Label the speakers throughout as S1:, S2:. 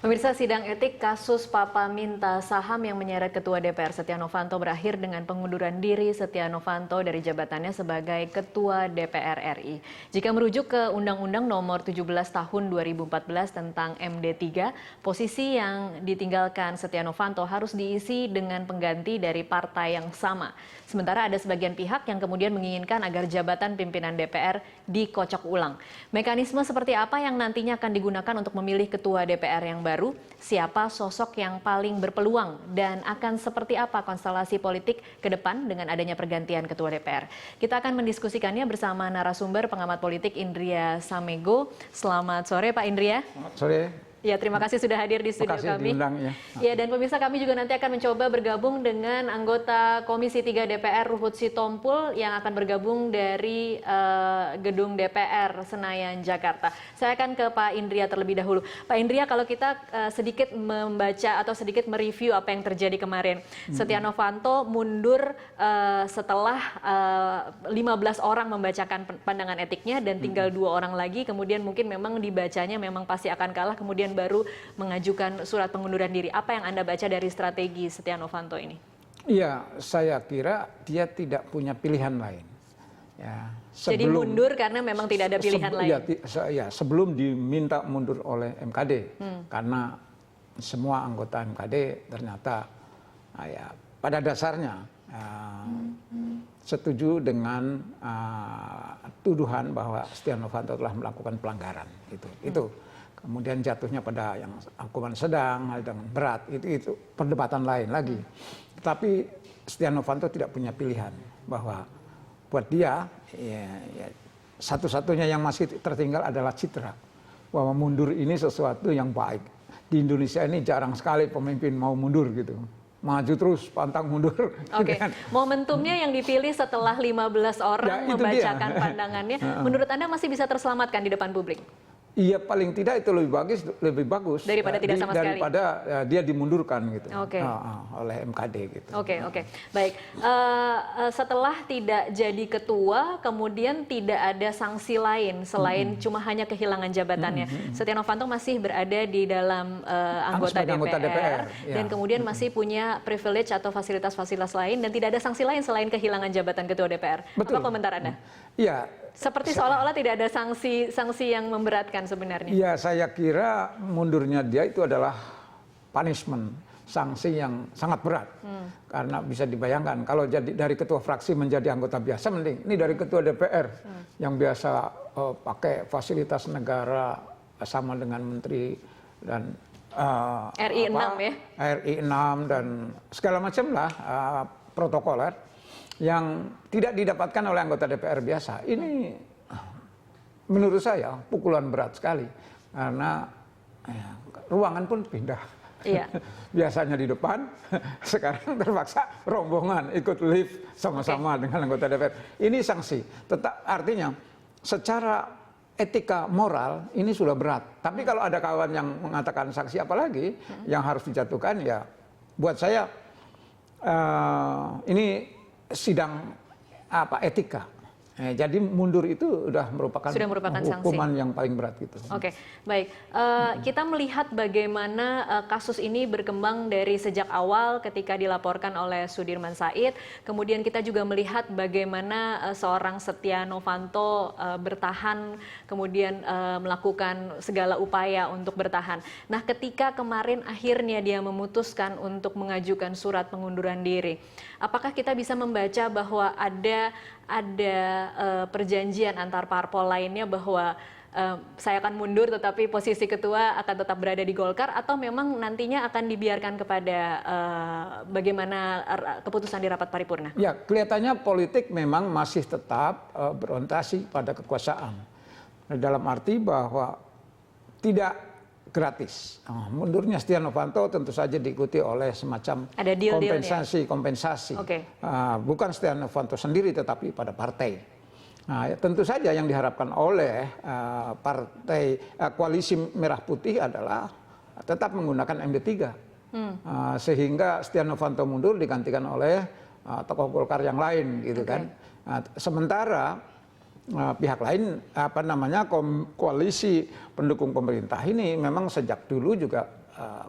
S1: Pemirsa, sidang etik kasus Papa Minta Saham yang menyeret Ketua DPR Setia Novanto berakhir dengan pengunduran diri Setia Novanto dari jabatannya sebagai Ketua DPR RI. Jika merujuk ke Undang-Undang Nomor 17 Tahun 2014 tentang MD3, posisi yang ditinggalkan Setia Novanto harus diisi dengan pengganti dari partai yang sama. Sementara ada sebagian pihak yang kemudian menginginkan agar jabatan pimpinan DPR dikocok ulang. Mekanisme seperti apa yang nantinya akan digunakan untuk memilih Ketua DPR yang baru, siapa sosok yang paling berpeluang, dan akan seperti apa konstelasi politik ke depan dengan adanya pergantian Ketua DPR. Kita akan mendiskusikannya bersama narasumber pengamat politik Indria Samego. Selamat sore Pak Indria.
S2: Selamat sore.
S1: Ya, terima kasih sudah hadir di studio kami. Ya, dan pemirsa, kami juga nanti akan mencoba bergabung dengan anggota Komisi 3 DPR Ruhut Sitompul yang akan bergabung dari gedung DPR Senayan, Jakarta. Saya akan ke Pak Indria terlebih dahulu. Pak Indria, kalau kita sedikit membaca atau sedikit mereview apa yang terjadi kemarin. Setia Novanto mundur setelah 15 orang membacakan pandangan etiknya dan tinggal 2 orang lagi. Kemudian mungkin memang dibacanya memang pasti akan kalah, kemudian baru mengajukan surat pengunduran diri. Apa yang Anda baca dari strategi Setia Novanto ini?
S2: Iya, saya kira dia tidak punya pilihan lain. Ya,
S1: jadi mundur karena memang tidak ada pilihan lain?
S2: Ya, sebelum diminta mundur oleh MKD. Karena semua anggota MKD ternyata ya, pada dasarnya setuju dengan tuduhan bahwa Setia Novanto telah melakukan pelanggaran. Itu. Kemudian jatuhnya pada yang hukuman sedang, hal yang berat, itu perdebatan lain lagi. Tapi Setia Novanto tidak punya pilihan bahwa buat dia ya, satu-satunya yang masih tertinggal adalah citra. Bahwa mundur ini sesuatu yang baik. Di Indonesia ini jarang sekali pemimpin mau mundur gitu. Maju terus, pantang mundur.
S1: Oke, momentumnya yang dipilih setelah 15 orang ya, membacakan pandangannya, menurut Anda masih bisa terselamatkan di depan publik?
S2: Iya, paling tidak itu lebih bagus
S1: daripada tidak sama sekali.
S2: Daripada dia dimundurkan gitu oleh MKD gitu.
S1: Oke. Baik. Setelah tidak jadi ketua, kemudian tidak ada sanksi lain selain cuma hanya kehilangan jabatannya. Setia Novanto masih berada di dalam anggota DPR dan kemudian masih punya privilege atau fasilitas-fasilitas lain dan tidak ada sanksi lain selain kehilangan jabatan ketua DPR.
S2: Betul.
S1: Apa komentar Anda?
S2: Iya.
S1: Seperti seolah-olah tidak ada sanksi yang memberatkan sebenarnya.
S2: Iya, saya kira mundurnya dia itu adalah punishment, sanksi yang sangat berat. Karena bisa dibayangkan kalau jadi dari ketua fraksi menjadi anggota biasa mending. Ini dari ketua DPR yang biasa pakai fasilitas negara sama dengan menteri dan
S1: RI 6 ya.
S2: RI 6 dan segala macam lah protokoler yang tidak didapatkan oleh anggota DPR biasa. Ini menurut saya pukulan berat sekali karena ruangan pun pindah.
S1: Iya.
S2: Biasanya di depan, sekarang terpaksa rombongan ikut lift sama-sama dengan anggota DPR. Ini sanksi. Artinya secara etika moral ini sudah berat. Tapi kalau ada kawan yang mengatakan sanksi apalagi yang harus dijatuhkan, ya buat saya ini sidang etika. Jadi mundur itu sudah merupakan hukuman sanksi yang paling berat gitu.
S1: Oke, baik. Kita melihat bagaimana kasus ini berkembang dari sejak awal ketika dilaporkan oleh Sudirman Said. Kemudian kita juga melihat bagaimana seorang Setia Novanto bertahan, kemudian melakukan segala upaya untuk bertahan. Nah, ketika kemarin akhirnya dia memutuskan untuk mengajukan surat pengunduran diri, apakah kita bisa membaca bahwa ada perjanjian antar parpol lainnya bahwa saya akan mundur tetapi posisi ketua akan tetap berada di Golkar, atau memang nantinya akan dibiarkan kepada bagaimana keputusan di rapat paripurna?
S2: Ya, kelihatannya politik memang masih tetap berorientasi pada kekuasaan. Dalam arti bahwa tidak gratis. Mundurnya Setia Novanto tentu saja diikuti oleh semacam kompensasi. Bukan Setia Novanto sendiri tetapi pada partai. Nah, tentu saja yang diharapkan oleh partai koalisi Merah Putih adalah tetap menggunakan MD3. Sehingga Setia Novanto mundur digantikan oleh tokoh Golkar yang lain gitu kan. Sementara pihak lain koalisi pendukung pemerintah ini memang sejak dulu juga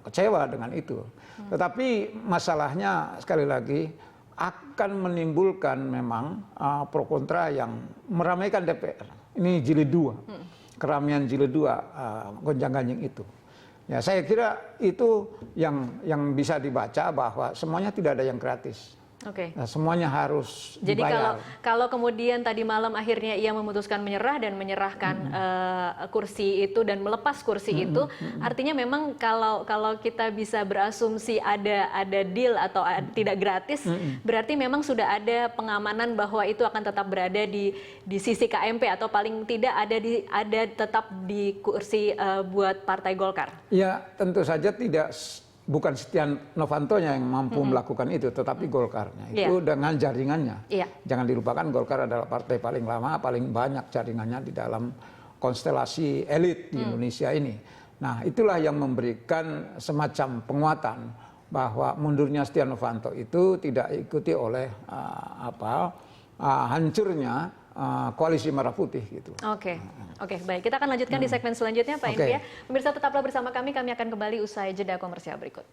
S2: kecewa dengan itu. Tetapi masalahnya sekali lagi akan menimbulkan memang pro kontra yang meramaikan DPR. Ini jilid 2, keramaian jilid 2 gonjang-ganjing itu. Ya, saya kira itu yang bisa dibaca bahwa semuanya tidak ada yang gratis.
S1: Oke.
S2: Nah, semuanya harus
S1: Jadi
S2: dibayar.
S1: kalau kemudian tadi malam akhirnya ia memutuskan menyerah dan menyerahkan kursi itu dan melepas kursi itu, artinya memang kalau kita bisa berasumsi ada deal atau tidak gratis, berarti memang sudah ada pengamanan bahwa itu akan tetap berada di sisi KMP atau paling tidak ada tetap di kursi buat Partai Golkar.
S2: Ya, tentu saja bukan Setia Novantonya yang mampu melakukan itu, tetapi Golkarnya. Itu dengan jaringannya. Jangan dilupakan Golkar adalah partai paling lama, paling banyak jaringannya di dalam konstelasi elit di Indonesia ini. Nah, itulah yang memberikan semacam penguatan bahwa mundurnya Setia Novanto itu tidak diikuti oleh hancurnya koalisi Merah Putih gitu.
S1: Oke, baik. Kita akan lanjutkan di segmen selanjutnya, Pak Indria. Pemirsa tetaplah bersama kami akan kembali usai jeda komersial berikut.